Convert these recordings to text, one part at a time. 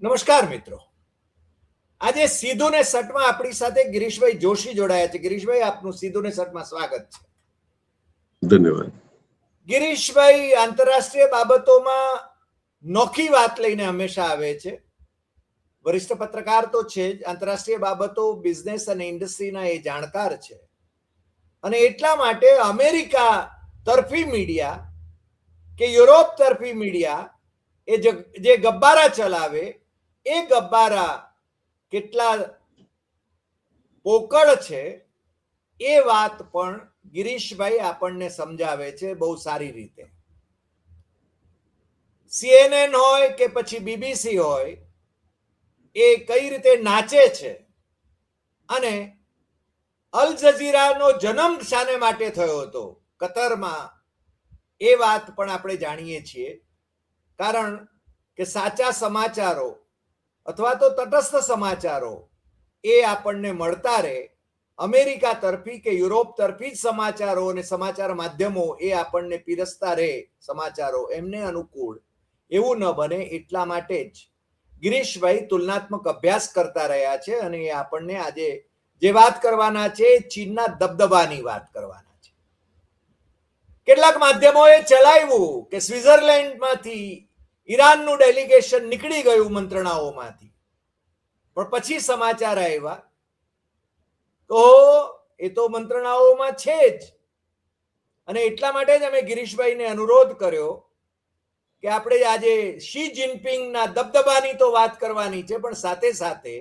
નમસ્કાર મિત્રો, આજે સીધું ને સટમાં આપણી સાથે ગિરીશભાઈ જોશી જોડાયા છે. ગિરીશભાઈ, આપનું સીધું ને સટમાં સ્વાગત છે. ધન્યવાદ. ગિરીશભાઈ આંતરરાષ્ટ્રીય બાબતોમાં નોખી વાત લઈને હંમેશા આવે છે. વરિષ્ઠ પત્રકાર તો છે જ, આંતરરાષ્ટ્રીય બાબતો, બિઝનેસ અને ઇન્ડસ્ટ્રીના એ જાણકાર છે. અને એટલા માટે અમેરિકા તરફી મીડિયા કે યુરોપ તરફી મીડિયા એ જે ગબ્બારા ચલાવે એ ગબ્બારા કેટલા પોકળ છે એ વાત પણ ગિરીશભાઈ આપણને સમજાવે છે બહુ સારી રીતે. CNN હોય કે પછી BBC હોય, એ કઈ રીતે નાચે છે અને અલ જઝીરાનો જન્મ શાને માટે થયો હતો કતરમાં, એ વાત પણ આપણે જાણીએ છીએ. કારણ કે સાચા સમાચારો અથવા તો તટસ્થ સમાચારો એ આપણને મળતા રહે. અમેરિકા તરફી કે યુરોપ તરફી જ સમાચારો અને સમાચાર માધ્યમો એ આપણને પીરસતા રહે સમાચારો એમને અનુકૂળ, એવું ન બને. એટલા માટે જ ગિરીશભાઈ તુલનાત્મક અભ્યાસ કરતા રહ્યા છે અને એ આપણને આજે જે વાત કરવાના છે ચીનના દબદબાની વાત કરવાના છે. કેટલાક માધ્યમોએ ચલાવ્યું કે સ્વિટ્ઝરલેન્ડમાંથી ઈરાનનું ડેલિગેશન નીકળી ગયું મંત્રણાઓમાંથી, પણ પછી સમાચાર આવ્યા તો એ તો મંત્રણાઓમાં છે જ. અને એટલા માટે જ અમે ગિરીશભાઈને અનુરોધ કર્યો કે આપણે આજે શી જિનપિંગના દબદબાની તો વાત કરવાની છે, પણ સાથે સાથે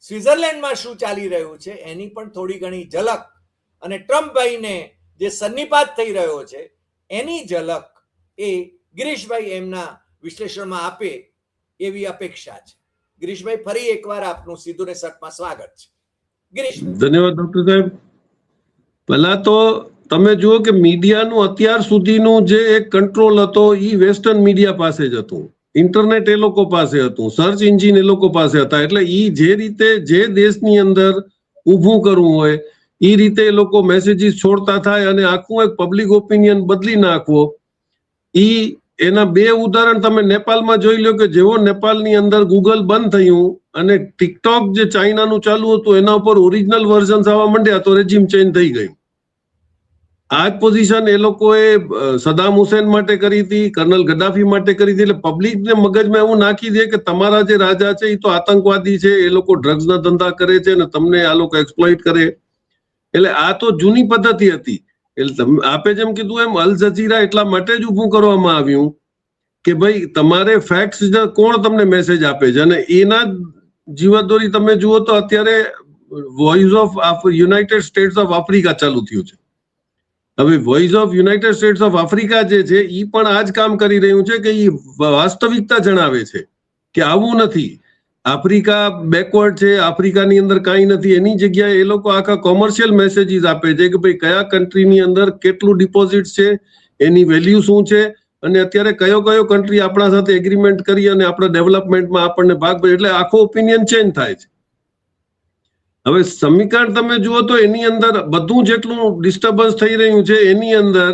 સ્વિટ્ઝરલેન્ડમાં શું ચાલી રહ્યું છે એની પણ થોડી ઘણી ઝલક, અને ટ્રમ્પભાઈને જે સન્નિપાત થઈ રહ્યો છે એની ઝલક એ ગિરીશભાઈ એમના વિશ્લેષણમાં આપે એવી અપેક્ષા છે. ગિરીશભાઈ, ફરી એકવાર આપનું સીધું ને સટમાં સ્વાગત છે. ગિરીશભાઈ. ધન્યવાદ ડોક્ટર સાહેબ. પહેલા તો તમે જુઓ કે મીડિયાનું અત્યાર સુધીનું જે એક કંટ્રોલ હતો એ વેસ્ટર્ન મીડિયા પાસે જ હતું. ઇન્ટરનેટ એ લોકો પાસે હતું, સર્ચ એન્જિન એ લોકો પાસે હતા. એટલે એ જે રીતે જે દેશની અંદર ઊભું કરવું હોય એ રીતે એ લોકો મેસેજીસ છોડતા થાય અને આખું એક પબ્લિક ઓપિનિયન બદલી નાખવો. એના બે ઉદાહરણ તમે નેપાળમાં જોઈ લો કે જેવો નેપાળની અંદર ગૂગલ બંધ થયું અને ટિકટોક જે ચાઇનાનું ચાલુ હતું એના ઉપર ઓરિજિનલ વર્ઝન્સ આવવા માંડ્યા તો રેજીમ ચેન્જ થઈ ગયું. આ જ પોઝિશન એ લોકોએ સદામ હુસેન માટે કરી હતી, કર્નલ ગદ્દાફી માટે કરી હતી. એટલે પબ્લિકને મગજમાં એવું નાખી દે કે તમારા જે રાજા છે એ તો આતંકવાદી છે, એ લોકો ડ્રગ્સના ધંધા કરે છે અને તમને આ લોકો એક્સપ્લોઇટ કરે. એટલે આ તો જૂની પદ્ધતિ હતી. એટલે આપે જેમ કીધું એમ અલ જઝીરા એટલા માટે જ ઊભું કરવામાં આવ્યું કે ભાઈ તમારે ફેક્ટ્સ કોણ તમને મેસેજ આપે છે. અને એના જીવાદોરી તમે જુઓ તો અત્યારે voice of United states of Africa ચાલુ થયું છે. હવે voice of United states of Africa જે છે એ પણ આ જ કામ કરી રહ્યું છે કે એ વાસ્તવિકતા જણાવે છે કે આવું નથી, આફ્રિકા બેકવર્ડ છે, આફ્રિકાની અંદર કાંઈ નથી. એની જગ્યાએ એ લોકો આખા કોમર્શિયલ મેસેજીસ આપે છે કે ભાઈ કયા કન્ટ્રીની અંદર કેટલું ડિપોઝિટ છે, એની વેલ્યુ શું છે અને અત્યારે કયો કયો કન્ટ્રી આપણા સાથે એગ્રીમેન્ટ કરી અને આપણા ડેવલપમેન્ટમાં આપણને ભાગ ભજવે. એટલે આખો ઓપિનિયન ચેન્જ થાય છે. હવે સમીકરણ તમે જુઓ તો એની અંદર બધું જેટલું ડિસ્ટર્બન્સ થઈ રહ્યું છે એની અંદર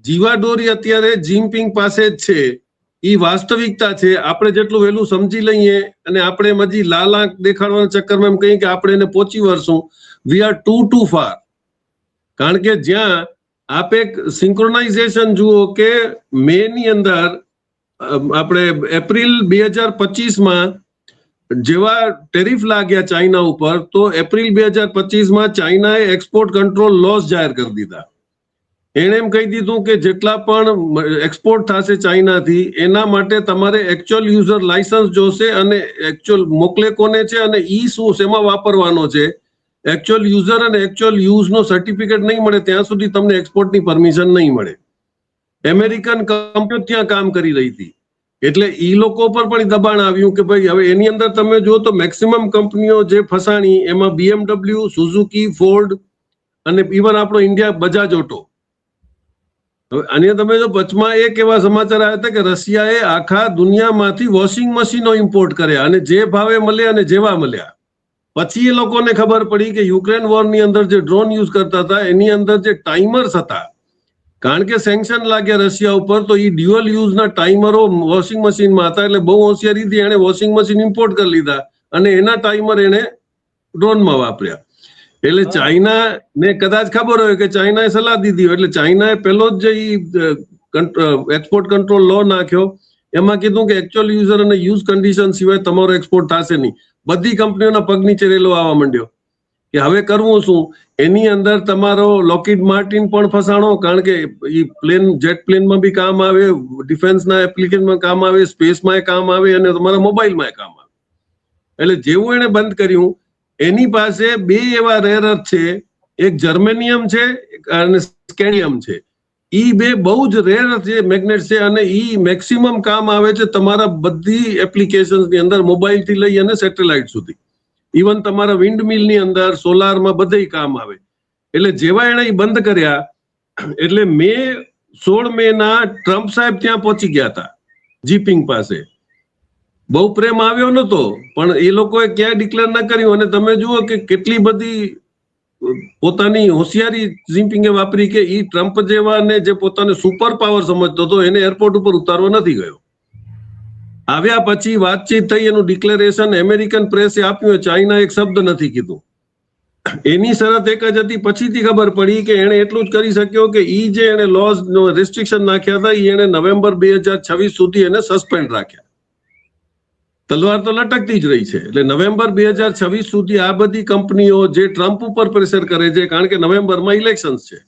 જીવાડોરી અત્યારે જિનપિંગ પાસે જ છે. એ વાસ્તવિકતા છે. આપણે જેટલું વહેલું સમજી લઈએ અને આપણે હજી લાલ આંખ દેખાડવાના ચક્કરમાં એમ કહીએ કે આપણે એને પહોંચી વળશું, વી આર ટુ ફાર. કારણ કે જ્યાં આપ એક સિંક્રોનાઇઝેશન જુઓ કે મે ની અંદર આપણે એપ્રિલ 2025માં જેવા ટેરિફ લાગ્યા ચાઇના ઉપર તો એપ્રિલ 2025માં ચાઇનાએ એક્સપોર્ટ કંટ્રોલ લોસ જાહેર કરી દીધા. એણે એમ કહી દીધું કે જેટલા પણ એક્સપોર્ટ થશે ચાઇનાથી એના માટે તમારે એકચ્યુઅલ યુઝર લાયસન્સ જોશે અને એકચ્યુઅલ મોકલે કોને છે અને ઈ શું શેમાં વાપરવાનો છે. એકચ્યુઅલ યુઝર અને એકચ્યુઅલ યુઝનો સર્ટિફિકેટ નહીં મળે ત્યાં સુધી તમને એક્સપોર્ટની પરમિશન નહીં મળે. અમેરિકન કંપનીઓ ત્યાં કામ કરી રહી હતી એટલે ઈ લોકો પર પણ દબાણ આવ્યું કે ભાઈ હવે એની અંદર તમે જો તો મેક્સિમમ કંપનીઓ જે ફસાણી એમાં BMW, સુઝુકી, ફોર્ડ અને ઇવન આપણો ઇન્ડિયા બજાજ ઓટો. હવે અને તમે જો વચમાં એક એવા સમાચાર આવ્યા હતા કે રશિયાએ આખા દુનિયામાંથી વોશિંગ મશીનો ઇમ્પોર્ટ કર્યા અને જે ભાવે મળ્યા અને જેવા મળ્યા. પછી એ લોકોને ખબર પડી કે યુક્રેન વોરની અંદર જે ડ્રોન યુઝ કરતા હતા એની અંદર જે ટાઈમર્સ હતા, કારણ કે સેન્કશન લાગ્યા રશિયા ઉપર, તો એ ડ્યુઅલ યુઝના ટાઈમરો વોશિંગ મશીનમાં હતા, એટલે બહુ હોશિયારીથી એને વોશિંગ મશીન ઇમ્પોર્ટ કરી લીધા અને એના ટાઈમર એને ડ્રોનમાં વાપર્યા. એટલે ચાઇના ને કદાચ ખબર હોય કે ચાઇનાએ સલાહ દીધી હોય, એટલે ચાઇનાએ પહેલો જ જે એક્સપોર્ટ કંટ્રોલ લો નાખ્યો, એમાં કીધું કે એકચ્યુઅલ યુઝર અને યુઝ કન્ડિશન સિવાય તમારો એક્સપોર્ટ થશે નહીં. બધી કંપનીઓના પગ નીચે રેલો આવવા માંડ્યો કે હવે કરવું શું. એની અંદર તમારો લોકહીડ માર્ટિન પણ ફસાણો, કારણ કે એ જેટ પ્લેનમાં બી કામ આવે, ડિફેન્સના એપ્લિકેશનમાં કામ આવે, સ્પેસમાં કામ આવે અને તમારા મોબાઈલમાં કામ આવે. એટલે જેવું એને બંધ કર્યું, એની પાસે બે એવા રેર અર્થ છે, એક જર્મેનિયમ છે અને સ્કેન્ડિયમ છે. ઈ બે બહુ જ રેર છે મેગ્નેટ છે, અને ઈ મેક્સિમમ કામ આવે છે તમારા બધી એપ્લિકેશન્સ ની અંદર, મોબાઈલ થી લઈ અને સેટેલાઇટ સુધી. ઇવન તમારા વિન્ડ મિલ ની અંદર, સોલારમાં બધે કામ આવે. એટલે જેવા એને બંધ કર્યા, એટલે 16 મે ટ્રમ્પ સાહેબ ત્યાં પહોંચી ગયા હતા જીપિંગ પાસે. બહુ પ્રેમ આવ્યો નતો, પણ એ લોકોએ ક્યાંય ડિક્લેર ના કર્યું. અને તમે જુઓ કે કેટલી બધી પોતાની હોશિયારી જીપિંગે વાપરી કે ઈ ટ્રમ્પ જેવાને જે પોતાને સુપર પાવર સમજતો હતો, એને એરપોર્ટ ઉપર ઉતારવા નથી ગયો. આવ્યા પછી વાતચીત થઈ, એનું ડિક્લેરેશન અમેરિકન પ્રેસે આપ્યું, ચાઇના એક શબ્દ નથી કીધું. એની શરત એક જ હતી, પછીથી ખબર પડી કે એને એટલું જ કરી શક્યો કે ઈ જે એને લોઝ રેસ્ટ્રિક્શન નાખ્યા હતા, ઈ એને નવેમ્બર 2026 સુધી એને સસ્પેન્ડ રાખ્યા. તલવાર તો લટકતી જ રહી છે. એટલે નવેમ્બર 2026 સુધી આ બધી કંપનીઓ જે ટ્રમ્પ ઉપર પ્રેશર કરે છે, કારણ કે નવેમ્બરમાં ઇલેક્શન્સ છે,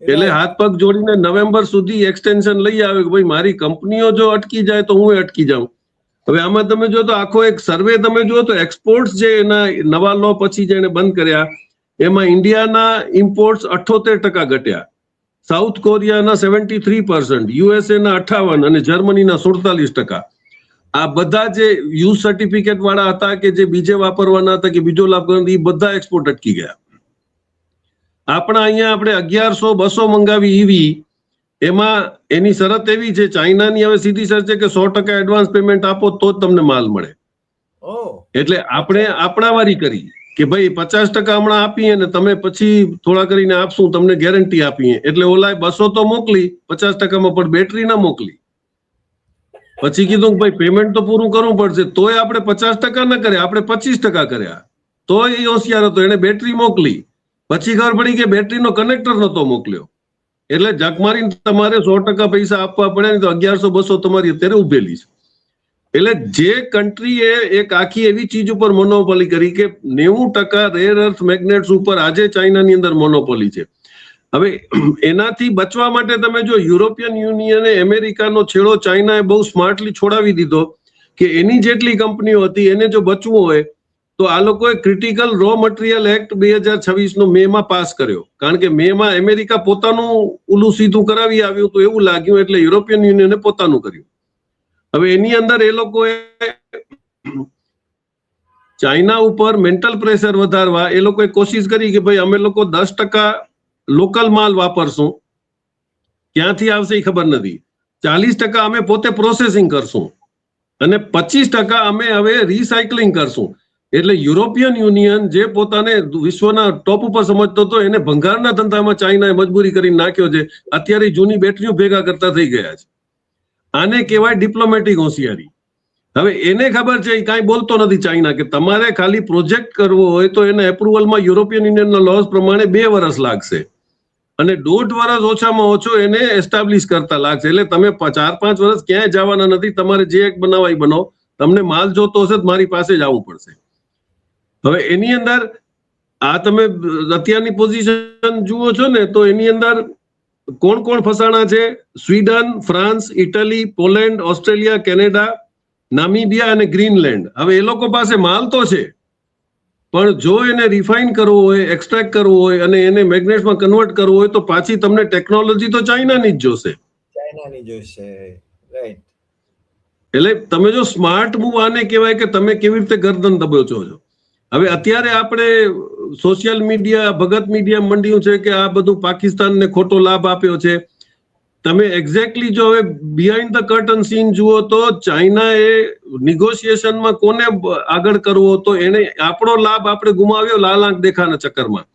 એટલે હાથ પગ જોડીને નવેમ્બર સુધી એક્સટેન્શન લઈ આવે કે ભાઈ મારી કંપનીઓ જો અટકી જાય તો હું અટકી જાઉં. હવે આમાં તમે જો તો આખો એક સર્વે તમે જુઓ તો એક્સપોર્ટ્સ જે એના નવા લો પછી જે એને બંધ કર્યા, એમાં ઇન્ડિયાના ઇમ્પોર્ટ્સ 78% ઘટ્યા, સાઉથ કોરિયાના 73%, યુએસએના 58% અને જર્મનીના 47%. આ બધા જે યુઝ સર્ટિફિકેટ વાળા હતા કે જે બીજે વાપરવાના હતા કે બીજો લાભ કરવાનો, એ બધા એક્સપોર્ટ અટકી ગયા. આપણા અહીંયા આપણે 1100-200 મંગાવી ઈવી, એમાં એની શરત એવી છે ચાઇનાની, હવે સીધી શરત છે કે 100% એડવાન્સ પેમેન્ટ આપો તો જ તમને માલ મળે. એટલે આપણે આપણા વારી કરી કે ભાઈ 50% હમણાં આપીએ ને તમે પછી થોડા કરીને આપશું, તમને ગેરંટી આપીએ. એટલે ઓલા 200 તો મોકલી 50%માં, પણ બેટરી ના મોકલી. પછી કીધું કે ભાઈ પેમેન્ટ તો પૂરું કરવું પડશે, તોય આપણે 50% ના કર્યા, આપણે 25% કર્યા. તો એ હોશિયાર હતો, એને બેટરી મોકલી. પછી ખબર પડી કે બેટરીનો કનેક્ટર નતો મોકલ્યો. એટલે જકમારીને તમારે 100% પૈસા આપવા પડે ને, તો 1100-200 તમારી અત્યારે ઉભેલી છે. એટલે જે કન્ટ્રીએ એક આખી એવી ચીજ ઉપર મોનોપોલી કરી કે 90% રેર અર્થ મેગ્નેટ્સ ઉપર આજે ચાઇનાની અંદર મોનોપોલી છે. હવે એનાથી બચવા માટે તમે જો યુરોપિયન યુનિયને અમેરિકાનો છેડો ચાઇનાએ બહુ સ્માર્ટલી છોડાવી દીધો કે એની જેટલી કંપનીઓ હતી એને જો બચવું હોય તો આ લોકોએ ક્રિટિકલ રો મટીરિયલ એક્ટ 2026 મેમાં પાસ કર્યો. કારણ કે મેમાં અમેરિકા પોતાનું ઉલું સીધું કરાવી આવ્યું તો એવું લાગ્યું, એટલે યુરોપિયન યુનિયને પોતાનું કર્યું. હવે એની અંદર એ લોકોએ ચાઇના ઉપર મેન્ટલ પ્રેશર વધારવા એ લોકોએ કોશિશ કરી કે ભાઈ અમે લોકો 10% લોકલ માલ વાપરશું, ક્યાંથી આવશે એ ખબર નથી. 40% અમે પોતે પ્રોસેસિંગ કરશું અને 25% અમે હવે રિસાયકલિંગ કરશું. એટલે યુરોપિયન યુનિયન જે પોતાને વિશ્વના ટોપ ઉપર સમજતો હતો, એને ભંગારના ધંધામાં ચાઇનાએ મજબૂરી કરી નાખ્યો છે. અત્યારે જૂની બેટરીઓ ભેગા કરતા થઈ ગયા છે. આને કહેવાય ડિપ્લોમેટિક હોશિયારી. હવે એને ખબર છે, કાંઈ બોલતો નથી ચાઇના, કે તમારે ખાલી પ્રોજેક્ટ કરવો હોય તો એને એપ્રુવલમાં યુરોપિયન યુનિયનના લોઝ પ્રમાણે 2 વર્ષ લાગશે અને 1.5 વર્ષ ઓછામાં ઓછો એને એસ્ટાબ્લિશ કરતા લાગશે. એટલે તમે 4-5 વર્ષ ક્યાંય જવાના નથી. તમારે જે એક બનાવાય બનાવો, તમને માલ જોતો હશે તો મારી પાસે જ આવવું પડશે. હવે એની અંદર આ તમે અત્યારની પોઝિશન જુઓ છો ને, તો એની અંદર કોણ કોણ ફસાણા છે? Sweden, France, Italy, Poland, Australia, Canada, Namibia અને ગ્રીનલેન્ડ. હવે એ લોકો પાસે માલ તો છે, પણ જો એને રિફાઇન કરવું હોય, એક્સટ્રેક્ટ કરવું હોય અને એને મેગ્નેટ્સમાં કન્વર્ટ કરવું હોય તો પાછી તમને ટેકનોલોજી તો ચાઇનાની જ જોશે. ચાઇનાની જોશે, રાઈટ. એટલે તમે જો સ્માર્ટ મૂવ આને કહેવાય કે તમે કેવી રીતે ગરદન દબોચો છો. હવે અત્યારે આપણે સોશિયલ મીડિયા, ભગત મીડિયા મંડ્યું છે કે આ બધું પાકિસ્તાનને ખોટો લાભ આપ્યો છે. તમે એક્ઝેક્ટલી જો હવે બિહાઇન્ડ ધ કર્ટન સીન જુઓ તો ચાઇનાએ નિગોશિએશનમાં કોને આગળ કરવો હતો, એને આપણો લાભ આપણે ગુમાવ્યો લાલ આંખ દેખાના ચક્કરમાં.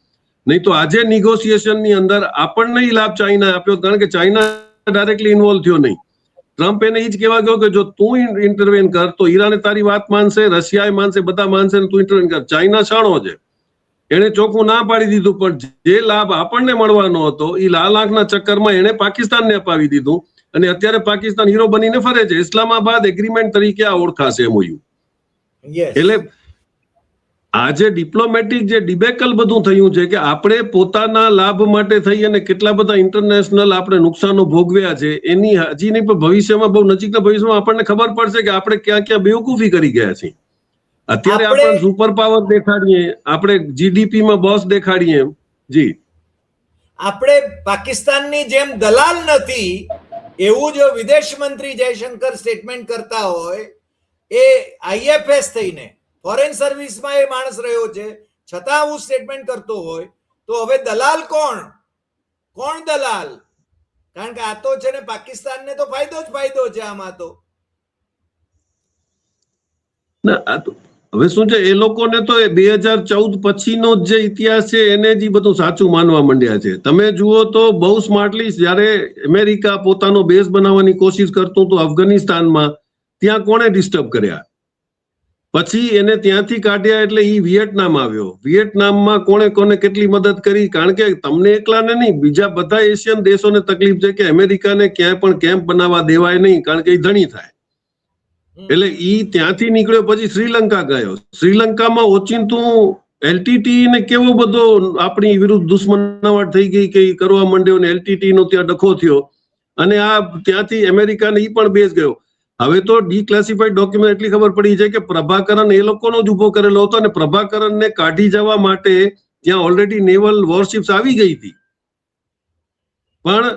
નહીં તો આજે negotiation ની અંદર આપણને ઈ લાભ ચાઇના આપ્યો, કારણ કે ચાઇના ડાયરેક્ટલી ઇન્વોલ્વ થયો નહીં. ટ્રમ્પ એને ઈ જ કહેવા ગયો કે જો તું ઇન્ટરવેન કર તો ઈરાને તારી વાત માનશે, રશિયાએ માનશે, બધા માનશે, તું ઇન્ટરવેન કર. ચાઇના શાણો છે, એને ચોખ્ખું ના પાડી દીધું, પણ જે લાભ આપણને મળવાનો હતો એ લાલ આંખના ચક્કરમાં એને પાકિસ્તાનને અપાવી દીધું, અને અત્યારે પાકિસ્તાન હીરો બનીને ફરે છે. ઇસ્લામાબાદ એગ્રીમેન્ટ તરીકે આ ઓળખાશે MOU. એટલે આજે ડિપ્લોમેટિક જે ડિબેકલ બધું થયું છે કે આપણે પોતાના લાભ માટે થઈ અને કેટલા બધા ઇન્ટરનેશનલ આપણે નુકસાનો ભોગવ્યા છે, એની હજી નહીં પણ ભવિષ્યમાં, બહુ નજીકના ભવિષ્યમાં આપણને ખબર પડશે કે આપણે ક્યાં ક્યાં બેવકૂફી કરી ગયા છીએ. અત્યારે આપણે સુપર પાવર દેખાડીએ, આપણે GDP માં બોસ દેખાડીએ. જી, આપણે પાકિસ્તાનની જેમ દલાલ નથી એવું જો વિદેશ મંત્રી જયશંકર સ્ટેટમેન્ટ કરતા હોય, એ IFS થઈને ફોરેન સર્વિસમાં એ માણસ રહ્યો છે છતાં આવું સ્ટેટમેન્ટ કરતો હોય, તો હવે દલાલ કોણ દલાલ? કારણ કે આ તો છે ને પાકિસ્તાનને તો ફાયદો જ ફાયદો છે આમાં તો. હવે શું છે, એ લોકોને તો 2014 પછીનો જે ઇતિહાસ છે એને જ બધું સાચું માનવા માંડ્યા છે. તમે જુઓ તો બહુ સ્માર્ટલી જ્યારે અમેરિકા પોતાનો બેઝ બનાવવાની કોશિશ કરતું હતું અફઘાનિસ્તાનમાં, ત્યાં કોણે ડિસ્ટર્બ કર્યા? પછી એને ત્યાંથી કાઢ્યા એટલે ઈ વિયેટનામ આવ્યો. વિયેટનામમાં કોણે કોને કેટલી મદદ કરી? કારણ કે તમને એકલાને નહીં, બીજા બધા એશિયન દેશોને તકલીફ છે કે અમેરિકાને ક્યાંય પણ કેમ્પ બનાવવા દેવાય નહીં, કારણ કે એ ધણી થાય. એટલે ઈ ત્યાંથી નીકળ્યો, પછી શ્રીલંકા ગયો. શ્રીલંકામાં ઓચિંતું LTT ને કેવો બધો આપણી વિરુદ્ધ દુશ્મનાવટ થઈ ગઈ કે કરવા માંડ્યો, ને LTT નો ત્યાં ડખો થયો, અને આ ત્યાંથી અમેરિકાને ઈ પણ બેઝ ગયો. હવે તો ડીક્લાસિફાઈડ ડોક્યુમેન્ટ એટલી ખબર પડી છે કે પ્રભાકરન એ લોકોનો જ ઉભો કરેલો હતો, અને પ્રભાકરનને કાઢી જવા માટે ત્યાં ઓલરેડી નેવલ વોરશિપ્સ આવી ગઈ હતી. પણ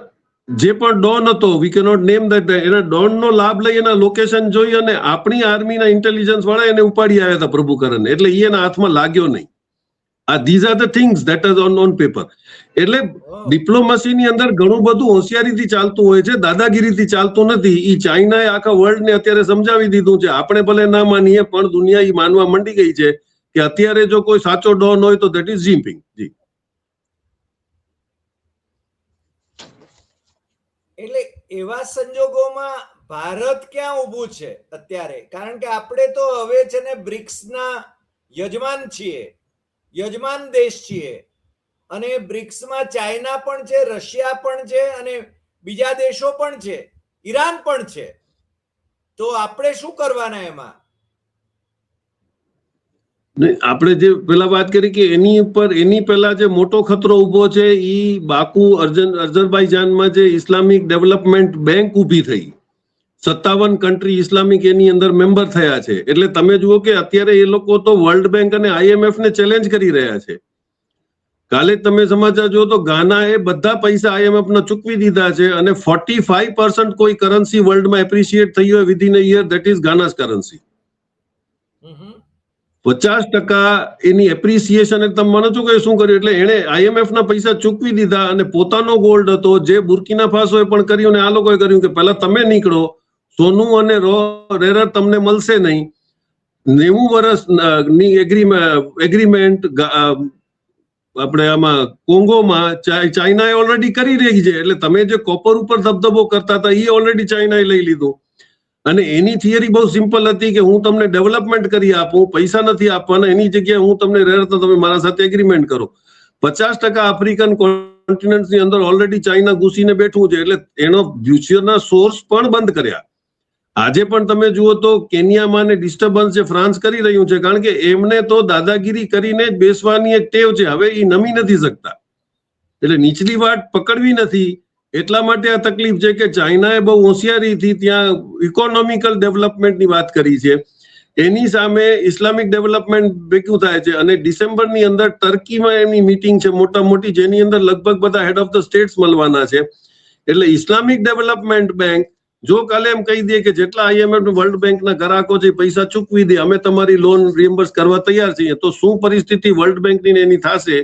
જે પણ ડોન હતો, વી કેનોટ નેમ ધેટ, એના ડોનનો લાભ લઈ એના લોકેશન જોઈ અને આપણી આર્મીના ઇન્ટેલિજન્સ વાળા એને ઉપાડી આવ્યા હતા પ્રભુકરન, એટલે એના હાથમાં લાગ્યો નહીં. આ these are the things that is on paper. એટલે ડિપ્લોમસીની અંદર ઘણું બધું હોશિયારીથી ચાલતું હોય છે, દાદાગીરીથી ચાલતું નથી. ઈ ચાઇનાએ આખા વર્લ્ડને અત્યારે સમજાવી દીધું છે. આપણે ભલે ના માનીએ, પણ દુનિયા ઈ માનવા માંડી ગઈ છે કે અત્યારે જો કોઈ સાચો ડોન હોય તો ધેટ ઇઝ જિનપિંગ. જી, એટલે એવા સંજોગોમાં ભારત ક્યાં ઊભું છે અત્યારે? કારણ કે આપણે તો હવે છે ને બ્રિક્સના યજમાન છીએ, યજમાન દેશ છીએ, અને બ્રિક્સમાં ચાઇના પણ છે, રશિયા પણ છે, અને બીજા દેશો પણ છે, ઈરાન પણ છે. તો આપણે શું કરવાના એમાં? આપણે જે પેલા વાત કરી કે એની પહેલા જે મોટો ખતરો ઉભો છે, ઈ બાકુ અઝરબાઈજાનમાં જે ઇસ્લામિક ડેવલપમેન્ટ બેંક ઊભી થઈ. 57 કન્ટ્રી ઇસ્લામિક એની અંદર મેમ્બર થયા છે. એટલે તમે જુઓ કે અત્યારે એ લોકો તો વર્લ્ડ બેંક અને IMF ને ચેલેન્જ કરી રહ્યા છે. કાલે તમે સમાચાર જુઓ તો ગાનાએ બધા પૈસા IMF ના ચૂકવી દીધા છે, અને 45% કોઈ કરન્સી વર્લ્ડમાં એપ્રિશિએટ થઈ હોય within a year, that is Ghana's currency. 50% એની એપ્રિસિએશન. તમે માનો છો કે શું કર્યું? એટલે એને IMF ના પૈસા ચૂકવી દીધા, અને પોતાનો ગોલ્ડ હતો જે બુર્કિના ફાસોએ પણ કર્યું, અને આ લોકોએ કર્યું કે પહેલા તમે નીકળો, સોનું અને રેરર તમને મળશે નહીં. 90 વર્ષની એગ્રીમેન્ટ આપણે આમાં કોંગોમાં ચાઇનાએ ઓલરેડી કરી રહી છે. એટલે તમે જે કોપર ઉપર ધબધબો કરતા હતા એ ઓલરેડી ચાઇનાએ લઈ લીધું. અને એની થિયરી બહુ સિમ્પલ હતી કે હું તમને ડેવલપમેન્ટ કરી આપું, પૈસા નથી આપવાના, એની જગ્યાએ હું તમને રેર તો તમે મારા સાથે એગ્રીમેન્ટ કરો. 50% આફ્રિકન કોન્ટિનેન્ટની અંદર ઓલરેડી ચાઇના ઘૂસીને બેઠું છે. એટલે એનો ફ્યુચરના સોર્સ પણ બંધ કર્યા. આજે પણ તમે જુઓ તો કેન્યામાં ડિસ્ટર્બન્સ જે ફ્રાન્સ કરી રહ્યું છે, કારણ કે એમને તો દાદાગીરી કરીને જ બેસવાની એક ટેવ છે. હવે એ નમી નથી શકતા, એટલે નીચલી વાટ પકડવી નથી. એટલા માટે આ તકલીફ છે કે ચાઇનાએ બહુ હોશિયારીથી ત્યાં ઇકોનોમિકલ ડેવલપમેન્ટની વાત કરી છે. એની સામે ઇસ્લામિક ડેવલપમેન્ટ ભેગું થાય છે. અને ડિસેમ્બરની અંદર ટર્કીમાં એમની મીટિંગ છે મોટા મોટી, જેની અંદર લગભગ બધા હેડ ઓફ ધ સ્ટેટ્સ મળવાના છે. એટલે ઇસ્લામિક ડેવલપમેન્ટ બેંક જો કાલે એમ કહી દે કે જેટલા IMF વર્લ્ડ બેંકના ગ્રાહકો છે પૈસા ચૂકવી દે, અમે તમારી લોન રિએમ્બર્સ કરવા તૈયાર છીએ, તો શું પરિસ્થિતિ વર્લ્ડ બેંકની એની થશે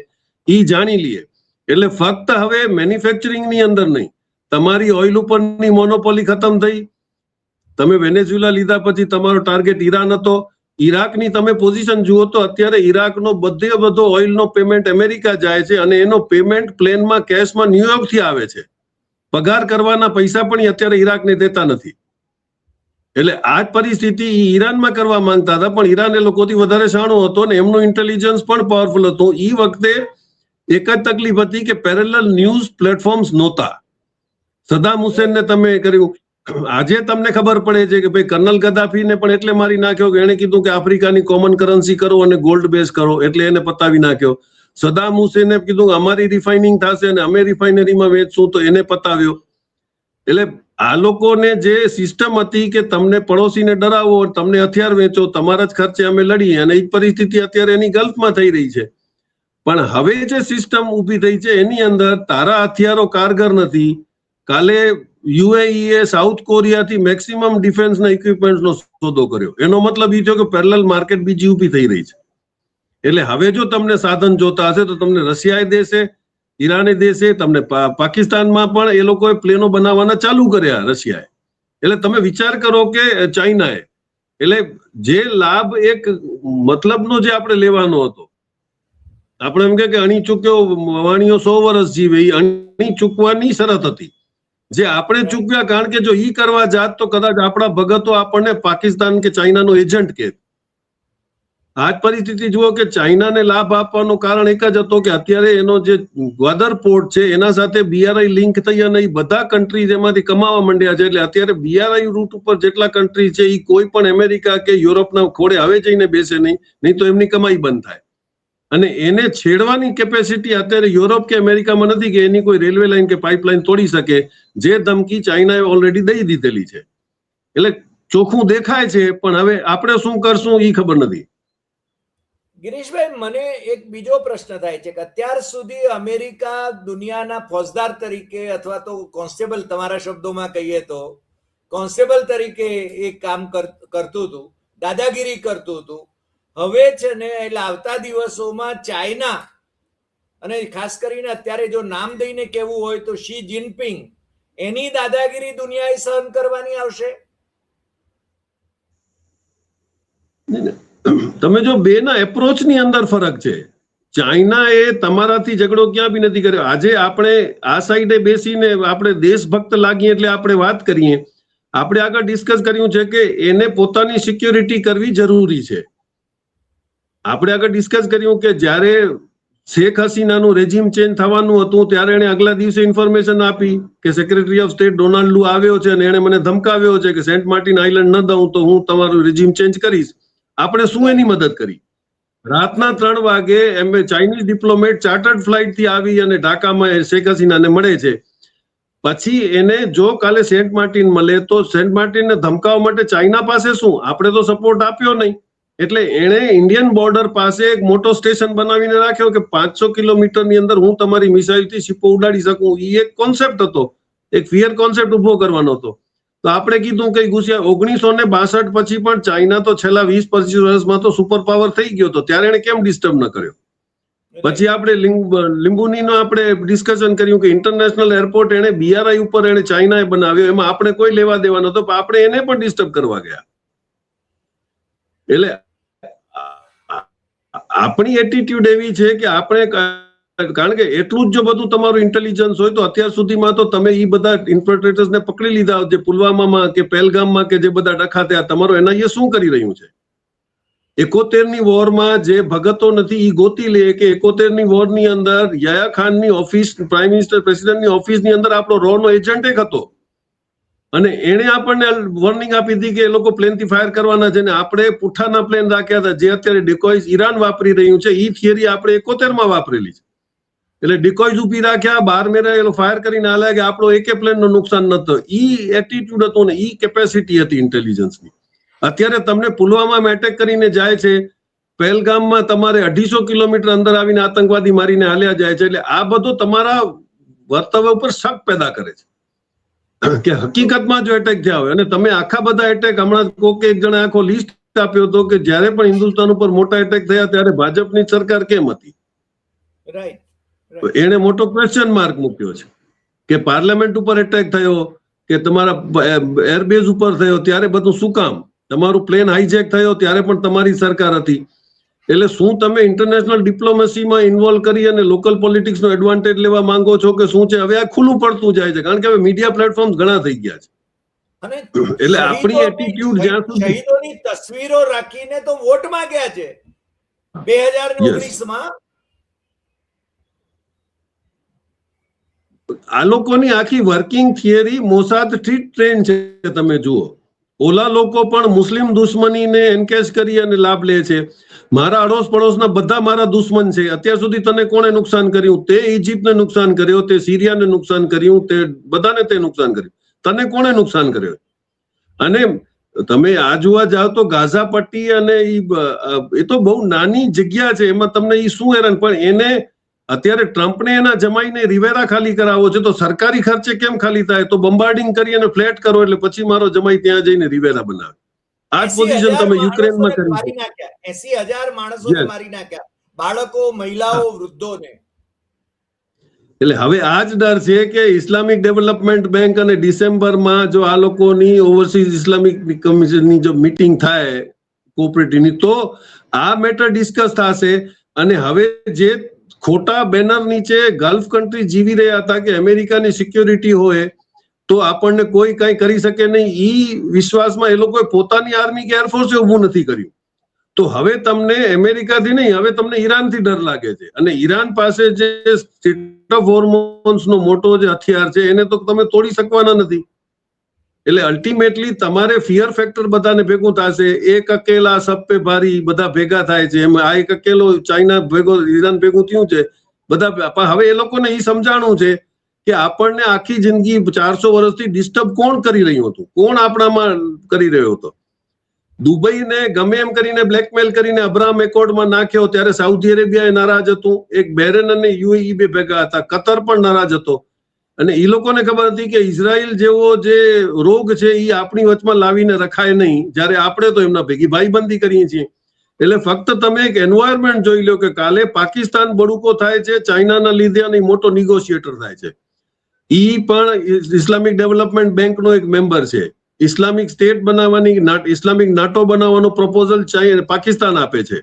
એ જાણી લઈએ. એટલે ફક્ત હવે મેન્યુફેક્ચરિંગની અંદર નહીં, તમારી ઓઇલ ઉપરની મોનોપોલી ખતમ થઈ. તમે વેનેઝુએલા લીધા પછી તમારો ટાર્ગેટ ઈરાન હતો, ઈરાકની તમે પોઝિશન જુઓ તો અત્યારે ઈરાકનો બધો ઓઇલનો પેમેન્ટ અમેરિકા જાય છે અને એનો પેમેન્ટ પ્લેનમાં કેશમાં ન્યુયોર્કથી આવે છે. પગાર કરવાના પૈસા પણ અત્યારે ઈરાકને દેતા નથી. એટલે આ જ પરિસ્થિતિ ઈરાનમાં કરવા માંગતા હતા, પણ ઈરાન એ લોકોથી વધારે શાણો હતો ને એમનું ઇન્ટેલિજન્સ પણ પાવરફુલ હતું. એ વખતે એક જ તકલીફ હતી કે પેરેલલ ન્યૂઝ પ્લેટફોર્મ્સ નહોતા. સદામ હુસેનને તમે કર્યું. આજે તમને ખબર પડે છે કે ભાઈ કર્નલ ગદ્દાફીને પણ એટલે મારી નાખ્યો કે એને કીધું કે આફ્રિકાની કોમન કરન્સી કરો અને ગોલ્ડ બેઝ કરો, એટલે એને પતાવી નાખ્યો. સદામ હુસેને કીધું અમારી રિફાઇનિંગ થશે અને અમે રિફાઇનરીમાં વેચશું, તો એને પતાવ્યો. એટલે આ લોકોને જે સિસ્ટમ હતી કે તમને પડોશીને ડરાવો, તમને હથિયાર વેચો, તમારા જ ખર્ચે અમે લડીએ, અને એ પરિસ્થિતિ અત્યારે એની ગલ્ફમાં થઈ રહી છે. પણ હવે જે સિસ્ટમ ઊભી થઈ છે એની અંદર તારા હથિયારો કારગર નથી. કાલે યુએઈએ સાઉથ કોરિયાથી મેક્સિમમ ડિફેન્સના ઇક્વિપમેન્ટનો સોદો કર્યો. એનો મતલબ એ થયો કે પેરેલલ માર્કેટ બીજી ઊભી થઈ રહી છે. એટલે હવે જો તમને સાધન જોતા હશે તો તમને રશિયાએ દેશે, ઈરાને દેશે, તમને પાકિસ્તાનમાં પણ એ લોકોએ પ્લેનો બનાવવાના ચાલુ કર્યા રશિયાએ. એટલે તમે વિચાર કરો કે ચાઇનાએ, એટલે જે લાભ એક મતલબનો જે આપણે લેવાનો હતો, આપણે એમ કે અણી ચૂક્યો વાણીઓ 100 વર્ષ જીવે, એ અણી ચૂકવાની શરત હતી જે આપણે ચૂક્યા. કારણ કે જો ઈ કરવા જાત તો કદાચ આપણા ભગતો આપણને પાકિસ્તાન કે ચાઇનાનો એજન્ટ કે. આ જ પરિસ્થિતિ જુઓ કે ચાઇનાને લાભ આપવાનું કારણ એક જ હતો કે અત્યારે એનો જે ગ્વાદર પોર્ટ છે એના સાથે BRI લિંક થઈ અને એ બધા કન્ટ્રીઝ એમાંથી કમાવા માંડ્યા છે. એટલે અત્યારે BRI રૂટ ઉપર જેટલા કન્ટ્રી છે એ કોઈ પણ અમેરિકા કે યુરોપના ખોળે હવે જઈને બેસે નહીં તો એમની કમાઈ બંધ થાય. અને એને છેડવાની કેપેસિટી અત્યારે યુરોપ કે અમેરિકામાં નથી કે એની કોઈ રેલવે લાઈન કે પાઇપલાઇન તોડી શકે, જે ધમકી ચાઇનાએ ઓલરેડી દઈ દીધેલી છે. એટલે ચોખ્ખું દેખાય છે, પણ હવે આપણે શું કરશું એ ખબર નથી. ગિરીશભાઈ, મને એક બીજો પ્રશ્ન થાય છે કે અત્યાર સુધી અમેરિકા દુનિયાના ફોજદાર તરીકે અથવા તો કોન્સ્ટેબલ, તમારા શબ્દોમાં કહીએ તો કોન્સ્ટેબલ તરીકે એ કામ કરતું હતું, દાદાગીરી કરતું હતું. હવે છે ને એટલે આવતા દિવસોમાં ચાઇના, અને ખાસ કરીને અત્યારે જો નામ દઈને કહેવું હોય તો શી જિનપિંગ, એની દાદાગીરી દુનિયાએ સહન કરવાની આવશે. તમે જો બેના એપ્રોચની અંદર ફરક છે. ચાઇના એ તમારાથી ઝઘડો ક્યાં બી નથી કર્યો. આજે આપણે આ સાઈડે બેસીને આપણે દેશભક્ત લાગીએ એટલે આપણે વાત કરીએ. આપણે આગળ ડિસ્કસ કર્યું છે કે એને પોતાની સિક્યોરિટી કરવી જરૂરી છે. આપણે આગળ ડિસ્કસ કર્યું કે જ્યારે શેખ હસીનાનું રેજીમ ચેન્જ થવાનું હતું ત્યારે એને આગલા દિવસે ઇન્ફોર્મેશન આપી કે સેક્રેટરી ઓફ સ્ટેટ ડોનાલ્ડ લુ આવ્યો છે અને એને મને ધમકાવ્યો છે કે સેન્ટ માર્ટિન આઇલેન્ડ ન દઉં તો હું તમારું રેજીમ ચેન્જ કરીશ. આપણે શું એની મદદ કરી? રાતના 3 વાગે ચાઇનીઝ ડિપ્લોમેટ ચાર્ટર્ડ ફ્લાઇટ થી આવી અને ઢાકામાં શેખ હસીનાને મળે છે. પછી એને જો કાલે સેન્ટ માર્ટિન મળે તો સેન્ટ માર્ટિનને ધમકાવવા માટે ચાઇના પાસે શું? આપણે તો સપોર્ટ આપ્યો નહીં. એટલે એણે ઇન્ડિયન બોર્ડર પાસે એક મોટો સ્ટેશન બનાવીને રાખ્યો કે 500 કિલોમીટરની અંદર હું તમારી મિસાઇલથી શિપો ઉડાડી શકું. એ એક કોન્સેપ્ટ હતો, એક ફિયર કોન્સેપ્ટ ઉભો કરવાનો હતો. તો આપણે કીધું કઈ ગુસ્યા. 1962 પછી પણ ચાઇના તો છેલ્લા 20-25 વર્ષમાં તો સુપર પાવર થઈ ગયો હતો, ત્યારે એને કેમ ડિસ્ટર્બ ન કર્યો? પછી આપણે લિંબુનીનો આપણે ડિસ્કશન કર્યું કે ઇન્ટરનેશનલ એરપોર્ટ એને BRI ઉપર એને ચાઇનાએ બનાવ્યો, એમાં આપણે કોઈ લેવા દેવા નતો, પણ આપણે એને પણ ડિસ્ટર્બ કરવા ગયા. એટલે આપણી એટીટ્યુડ એવી છે કે આપણે, કારણ કે એટલું જ જો બધું તમારું ઇન્ટેલિજન્સ હોય તો અત્યાર સુધીમાં તો તમે એ બધા ઇન્ફિલ્ટ્રેટર્સને પકડી લીધા, જે પુલવામામાં કે પહેલગામમાં કે જે બધા ડખા થયા, તમારો NIA શું કરી રહ્યું છે? 71ની વોરમાં જે ભગતો નથી એ ગોતી લે કે 71ની વોરની અંદર યાયા ખાનની ઓફિસ, પ્રાઇમ મિનિસ્ટર પ્રેસિડેન્ટની ઓફિસની અંદર આપણો રોનો એજન્ટ એક હતો અને એને આપણને વોર્નિંગ આપી હતી કે એ લોકો પ્લેનથી ફાયર કરવાના છે, ને આપણે પુઠ્ઠાના પ્લેન રાખ્યા હતા, જે અત્યારે ડિકોઇઝ ઈરાન વાપરી રહ્યું છે. એ થિયરી આપણે 71માં વાપરેલી છે. એટલે ડિકોઇઝ ઉભી રાખ્યા, 12 મેરે ફાયર કરીને હાલ્યા કે આપણો એકે પ્લેનનું નુકસાન ન થયું. ઈ એટીટ્યુડ હતો ને ઈ કેપેસિટી હતી ઇન્ટેલિજન્સની. અત્યારે તમને પુલવામામાં એટેક કરીને જાય છે, પહેલગામમાં તમારે 250 કિલોમીટર અંદર આવીને આતંકવાદી મારીને હાલ્યા જાય છે. એટલે આ બધું તમારા વર્તવ્ય ઉપર શક પેદા કરે છે કે હકીકતમાં જો એટેક થયા હોય. અને તમે આખા બધા એટેક, હમણાં કોકે એક જણે આખો લિસ્ટ આપ્યો હતો કે જ્યારે પણ હિન્દુસ્તાન ઉપર મોટા એટેક થયા ત્યારે ભાજપની સરકાર કેમ હતી? એને મોટો ક્વેશ્ચન માર્ક મૂક્યો છે કે પાર્લામેન્ટ ઉપર એટેક થયો કે તમારા એરબેઝ ઉપર થયો ત્યારે બધું શું કામ? તમારું પ્લેન હાઈજેક થયો ત્યારે પણ તમારી સરકાર હતી. એટલે શું તમે ઇન્ટરનેશનલ ડિપ્લોમસીમાં ઇન્વોલ્વ કરી અને લોકલ પોલિટિક્સનો એડવાન્ટેજ લેવા માંગો છો કે શું છે? હવે આ ખુલ્લું પડતું જાય છે, કારણ કે હવે મીડિયા પ્લેટફોર્મ ઘણા થઈ ગયા છે. અને એટલે આપણી એટીટ્યુડ જ્યાં સુધી શહીદોની તસવીરો રાખીને તો વોટ માંગ્યા છે 2019માં. આ લોકોની આખી વર્કિંગ થિયરી મોસાદથી ટ્રેન છે. તમે જુઓ, ઓલા લોકો પણ મુસ્લિમ દુશ્મનીને એન્કેજ કરી અને લાભ લે છે. મારા અડોશ પડોશના બધા મારા દુશ્મન છે. અત્યાર સુધી તને કોણે નુકસાન કર્યું? તે ઇજિપ્તને નુકસાન કર્યું, તે સિરિયાને નુકસાન કર્યું, તે બધાને તે નુકસાન કર્યું. તને કોણે નુકસાન કર્યું? અને તમે આ જોવા જાઓ તો ગાઝા પટ્ટી અને એ તો બહુ નાની જગ્યા છે, એમાં તમને એ શું હેરાન. પણ એને અત્યારે ટ્રમ્પને એના જમાઈને રિવેરા ખાલી કરાવો છે, તો સરકારી ખર્ચે કેમ ખાલી થાય? તો બંબાર્ડિંગ કરી અને ફ્લેટ કરો, એટલે પછી મારો જમાઈ ત્યાં જઈને રિવેરા બનાવે. આ જ પોઝિશન તમે યુક્રેનમાં કરી મારી નાખ્યા, 80,000 માણસોને મારી નાખ્યા, બાળકો, મહિલાઓ, વૃદ્ધોને. એટલે હવે આ જ ડર છે કે ઇસ્લામિક ડેવલપમેન્ટ બેંક અને ડિસેમ્બરમાં જો આ લોકોની ઓવરસીઝ ઇસ્લામિક કમિશનની જો મીટિંગ થાય કોઓપરેટિવની, તો આ મેટર ડિસ્કસ થશે. અને હવે જે ખોટા બેનર નીચે ગલ્ફ કન્ટ્રી જીવી રહ્યા હતા કે અમેરિકાની સિક્યોરિટી હોય તો આપણને કોઈ કઈ કરી શકે નહીં, ઈ વિશ્વાસમાં એ લોકોએ પોતાની આર્મી કે એરફોર્સે ઉભું નથી કર્યું. તો હવે તમને અમેરિકાથી નહીં, હવે તમને ઈરાનથી ડર લાગે છે. અને ઈરાન પાસે જે સ્ટેટ ઓફ હોર્મોન્સનો મોટો જે હથિયાર છે એને તો તમે તોડી શકવાના નથી. એટલે અલ્ટિમેટલી તમારે ફિયર ફેક્ટર બધાને ભેગું થશે. એક અકેલા સબ પે ભારી, બધા ભેગા થાય છે. એમાં આ એક અકેલો ચાઇના ભેગો ઈરાન ભેગું થયું છે બધા. હવે એ લોકોને એ સમજાણું છે કે આપણને આખી જિંદગી 400 વર્ષથી ડિસ્ટર્બ કોણ કરી રહ્યું હતું? કોણ આપણામાં કરી રહ્યો હતો? દુબઈને ગમે એમ કરીને બ્લેકમેલ કરીને અબ્રાહમ એકોર્ડમાં નાખ્યો ત્યારે સાઉદી અરેબિયા નારાજ હતું. એક બહેરેન અને યુએઈ બે ભેગા હતા. કતર પણ નારાજ હતો. અને એ લોકોને ખબર હતી કે ઇઝરાયલ જેવો જે રોગ છે એ આપણી વચમાં લાવીને રખાય નહીં, જ્યારે આપણે તો એમના ભેગી ભાઈબંધી કરીએ છીએ. એટલે ફક્ત તમે એક એન્વાયરમેન્ટ જોઈ લો કે કાલે પાકિસ્તાન બળુકો થાય છે ચાઇનાના લીધે અને મોટો નિગોશિએટર થાય છે. ઈ પણ ઇસ્લામિક ડેવલપમેન્ટ બેંકનો એક મેમ્બર છે. ઇસ્લામિક સ્ટેટ બનાવવાની, ઇસ્લામિક નાટો બનાવવાનો પ્રપોઝલ પાકિસ્તાન આપે છે.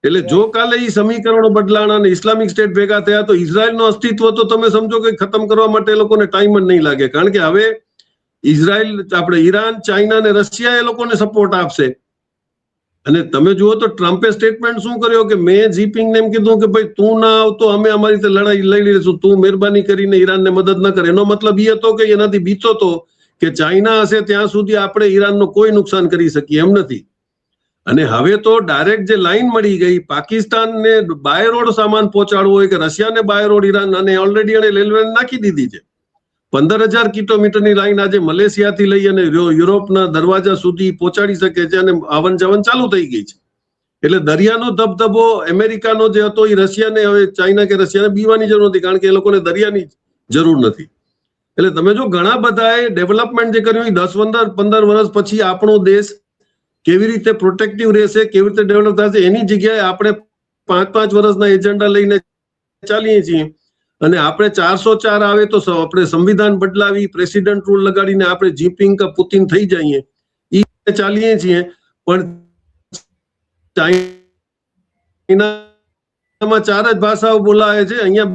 એટલે જો કાલે એ સમીકરણો બદલાણા અને ઇસ્લામિક સ્ટેટ ભેગા થયા તો ઇઝરાયલનો અસ્તિત્વ તો તમે સમજો કે ખતમ કરવા માટે એ લોકોને ટાઈમ જ નહીં લાગે. કારણ કે હવે ઇઝરાયલ, આપણે ઈરાન, ચાઇના અને રશિયા એ લોકોને સપોર્ટ આપશે. અને તમે જુઓ તો ટ્રમ્પે સ્ટેટમેન્ટ શું કર્યો કે મેં જીપિંગને એમ કીધું કે ભાઈ તું ના આવતો અમે અમારી રીતે લડાઈ લઈ લઈશું, તું મહેરબાની કરીને ઈરાનને મદદ ન કરે. એનો મતલબ એ હતો કે એનાથી બીતો હતો કે ચાઇના હશે ત્યાં સુધી આપણે ઈરાનનો કોઈ નુકસાન કરી શકીએ એમ નથી. અને હવે તો ડાયરેક્ટ જે લાઈન મળી ગઈ, પાકિસ્તાનને બાય રોડ સામાન પહોંચાડવો હોય કે રશિયાને બાય રોડ ઈરાન, અને ઓલરેડી એને રેલવે નાખી દીધી છે. 15,000 કિલોમીટરની લાઈન આજે મલેશિયાથી લઈ અને યુરોપના દરવાજા સુધી પહોંચાડી શકે છે અને આવન જવન ચાલુ થઈ ગઈ છે. એટલે દરિયાનો ધબધબો અમેરિકાનો જે હતો એ રશિયાને, હવે ચાઇના કે રશિયાને બીવાની જરૂર નથી, કારણ કે એ લોકોને દરિયાની જરૂર નથી. એટલે તમે જો ઘણા બધાએ ડેવલપમેન્ટ જે કર્યું એ 10-15 વર્ષ પછી આપણો દેશ કેવી રીતે પ્રોટેક્ટિવ રહેશે, કેવી રીતે ડેવલપ થશે, એની જગ્યાએ આપણે 5-5 વર્ષના એજન્ડા લઈને ચાલીએ છીએ. અને આપણે 404 આવે તો આપણે સંવિધાન બદલાવી, પ્રેસિડેન્ટ રૂલ લગાડીને આપણે જીપિંગ કે પુતિન થઈ જઈએ એ ચાલીએ છીએ. પણ ચાઇનામાં 4 જ ભાષાઓ બોલાય છે, અહીંયા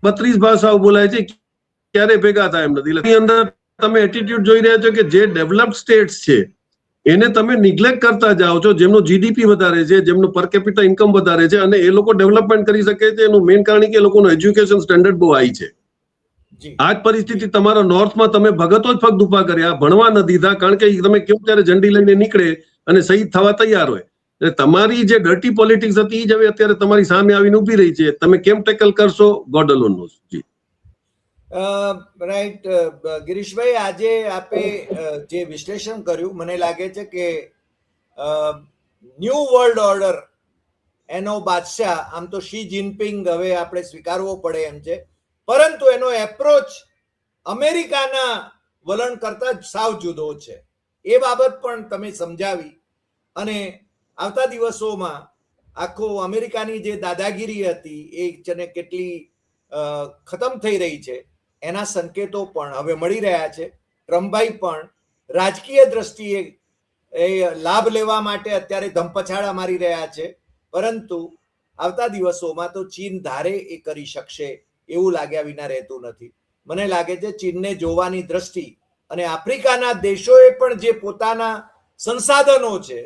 32 ભાષાઓ બોલાય છે. ક્યારે ભેગા થાય એમ નથી. એની અંદર તમે એટીટ્યુડ જોઈ રહ્યા છો કે જે ડેવલપ્ડ સ્ટેટ્સ છે એને તમે નિગ્લેક્ટ કરતા જાઓ છો, જેમનો જીડીપી વધારે છે, જેમનો પર કેપિટા ઇન્કમ વધારે છે, અને એ લોકો ડેવલપમેન્ટ કરી શકે છે. એનું મેઇન કારણ કે એ લોકોનું એજ્યુકેશન સ્ટેન્ડર્ડ બહુ હાઈ છે. આ જ પરિસ્થિતિ તમારા નોર્થમાં તમે ભગતો જ પગ ઉભા કર્યા, ભણવા ન દીધા, કારણ કે તમે કેવું ત્યારે ઝંડી લઈને નીકળે અને શહીદ થવા તૈયાર હોય. એટલે તમારી જે ડર્ટી પોલિટિક્સ હતી એ જ હવે અત્યારે તમારી સામે આવીને ઉભી રહી છે. તમે કેમ ટેકલ કરશો, ગોડ અલોન નોઝ. જી રાઈટ. ગિરીશભાઈ, આજે આપે જે વિશ્લેષણ કર્યું, મને લાગે છે કે ન્યૂ વર્લ્ડ ઓર્ડર એનો બાદશાહ આમ તો શી જિનપિંગ હવે આપણે સ્વીકારવો પડે એમ છે, પરંતુ એનો એપ્રોચ અમેરિકાના વલણ કરતા જ સાવ જુદો છે. એ બાબત પણ તમે સમજાવી. અને આવતા દિવસોમાં આખો અમેરિકાની જે દાદાગીરી હતી એ જેને કેટલી ખતમ થઈ રહી છે એના સંકેતો પણ હવે મળી રહ્યા છે. ટ્રમ્પભાઈ પણ રાજકીય દ્રષ્ટિએ એ લાભ લેવા માટે અત્યારે ધમપછાડા મારી રહ્યા છે, પરંતુ આવતા દિવસોમાં તો ચીન ધારે એ કરી શકશે એવું લાગ્યા વિના રહેતું નથી. મને લાગે છે ચીનને જોવાની દ્રષ્ટિ અને આફ્રિકાના દેશોએ પણ જે પોતાના સંસાધનો છે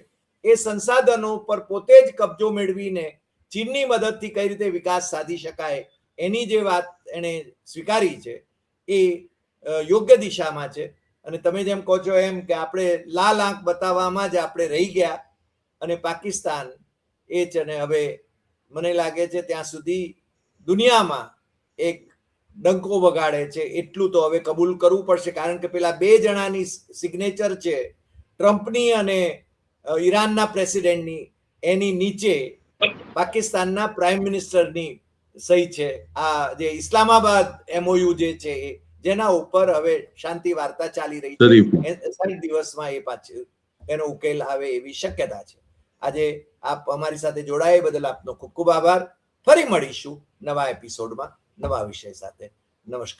એ સંસાધનો પર પોતે જ કબજો મેળવીને ચીનની મદદથી કઈ રીતે વિકાસ સાધી શકાય એની જે વાત એણે સ્વીકારી છે એ યોગ્ય દિશામાં છે. અને તમે જેમ કહો છો એમ કે આપણે લાલ આંખ બતાવવામાં જ આપણે રહી ગયા અને પાકિસ્તાન એ છે ને હવે મને લાગે છે ત્યાં સુધી દુનિયામાં એક ડંકો વગાડે છે એટલું તો હવે કબૂલ કરવું પડશે, કારણ કે પેલા 2 જણાની સિગ્નેચર છે ટ્રમ્પની અને ઈરાનના પ્રેસિડેન્ટની, એની નીચે પાકિસ્તાનના પ્રાઇમ મિનિસ્ટરની સહી છે. આ જે ઇસ્લામાબાદ MOU જે છે એ જેના ઉપર હવે શાંતિ વાર્તા ચાલી રહી છે, 60 દિવસમાં એ પાછું એનો ઉકેલ આવે એવી શક્યતા છે. આજે આપ અમારી સાથે જોડાયા બદલ આપનો ખૂબ ખૂબ આભાર. ફરી મળીશું નવા એપિસોડમાં નવા વિષય સાથે. નમસ્કાર.